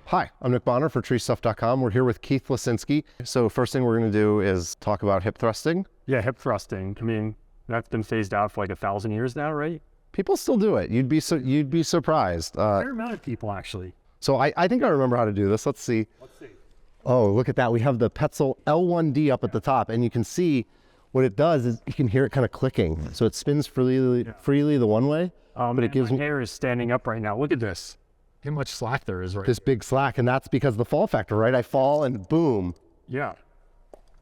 Hi, I'm Nick Bonner for treestuff.com. We're here with Keith Luscinski. So first thing we're going to do is talk about hip thrusting. Yeah, hip thrusting. I mean, that's been phased out for like 1,000 years now, right? People still do it. You'd be surprised. A fair amount of people, actually. So I think I remember how to do this. Let's see. Oh, look at that. We have the Petzl L1D up at the top, and you can see what it does is you can hear it kind of clicking. So it spins freely the one way, but it gives my hair is standing up right now. Look at this. How much slack there is right this big slack, and that's because of the fall factor, right? I fall and boom. Yeah.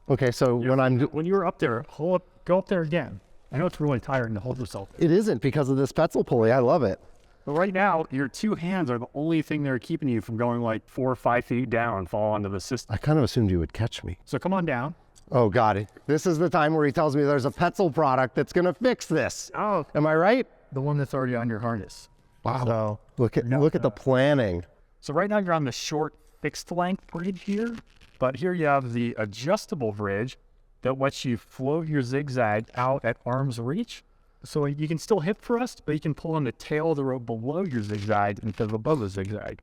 Okay, so when you're up there, go up there again. I know it's really tiring to hold yourself. It isn't because of this Petzl pulley. I love it. But right now, your two hands are the only thing that are keeping you from going like 4 or 5 feet down and fall onto the system. I kind of assumed you would catch me. So come on down. Oh God, this is the time where he tells me there's a Petzl product that's gonna fix this. Oh, am I right? The one that's already on your harness. Wow. So look at the planning. So right now you're on the short fixed length bridge here, but here you have the adjustable bridge that lets you float your zigzag out at arm's reach. So you can still hip thrust, but you can pull on the tail of the rope below your zigzag instead of above the zigzag.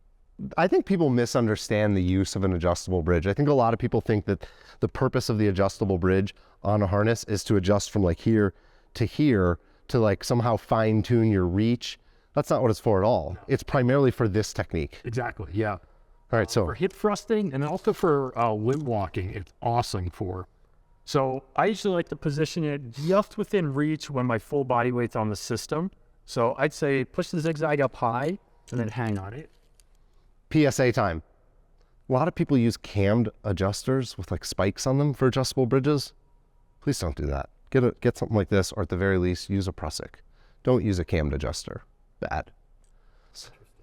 I think people misunderstand the use of an adjustable bridge. I think a lot of people think that the purpose of the adjustable bridge on a harness is to adjust from like here to like somehow fine tune your reach. That's not what it's for at all. It's primarily for this technique. Exactly, yeah. All right, so for hip thrusting and also for limb walking, it's awesome for. So I usually like to position it just within reach when my full body weight's on the system. So I'd say push the zigzag up high and then hang on it. PSA time. A lot of people use cammed adjusters with like spikes on them for adjustable bridges. Please don't do that. Get something like this, or at the very least, use a prusik. Don't use a cammed adjuster. Bad.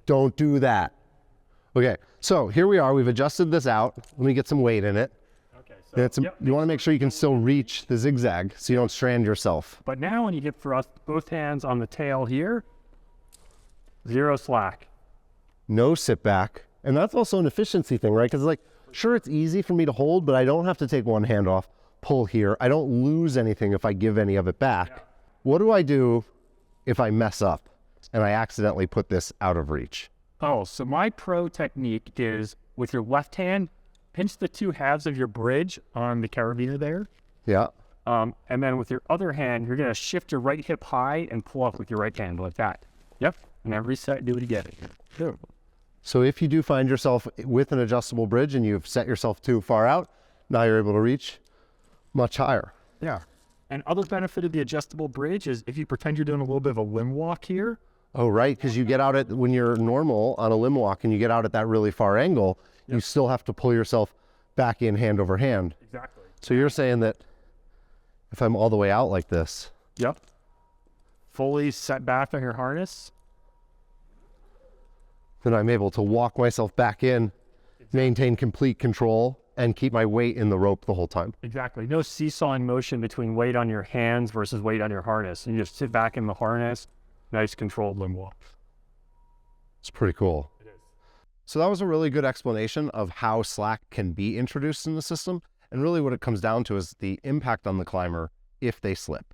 Don't do that. Okay, so here we are. We've adjusted this out. Let me get some weight in it. Okay, so you want to make sure you can still reach the zigzag so you don't strand yourself. But now when you hip thrust, both hands on the tail here, zero slack. No sit back. And that's also an efficiency thing, right? Because like, sure, it's easy for me to hold, but I don't have to take one hand off, pull here. I don't lose anything if I give any of it back. Yeah. What do I do if I mess up and I accidentally put this out of reach? Oh, so my pro technique is with your left hand, pinch the two halves of your bridge on the carabiner there. Yeah. And then with your other hand, you're going to shift your right hip high and pull up with your right hand like that. Yep. And then reset, do it again. There. So if you do find yourself with an adjustable bridge and you've set yourself too far out, now you're able to reach much higher. Yeah. And other benefit of the adjustable bridge is if you pretend you're doing a little bit of a limb walk here. Oh, right. Because you get out at, when you're normal on a limb walk and you get out at that really far angle, you still have to pull yourself back in hand over hand. Exactly. So you're saying that if I'm all the way out like this. Yep. Fully set back on your harness. Then I'm able to walk myself back in, maintain complete control, and keep my weight in the rope the whole time. Exactly. No seesawing motion between weight on your hands versus weight on your harness. You just sit back in the harness, nice controlled limb walk. It's pretty cool. It is. So that was a really good explanation of how slack can be introduced in the system. And really what it comes down to is the impact on the climber if they slip.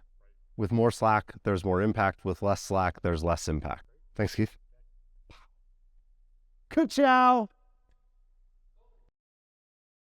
With more slack, there's more impact. With less slack, there's less impact. Thanks, Keith. Good job.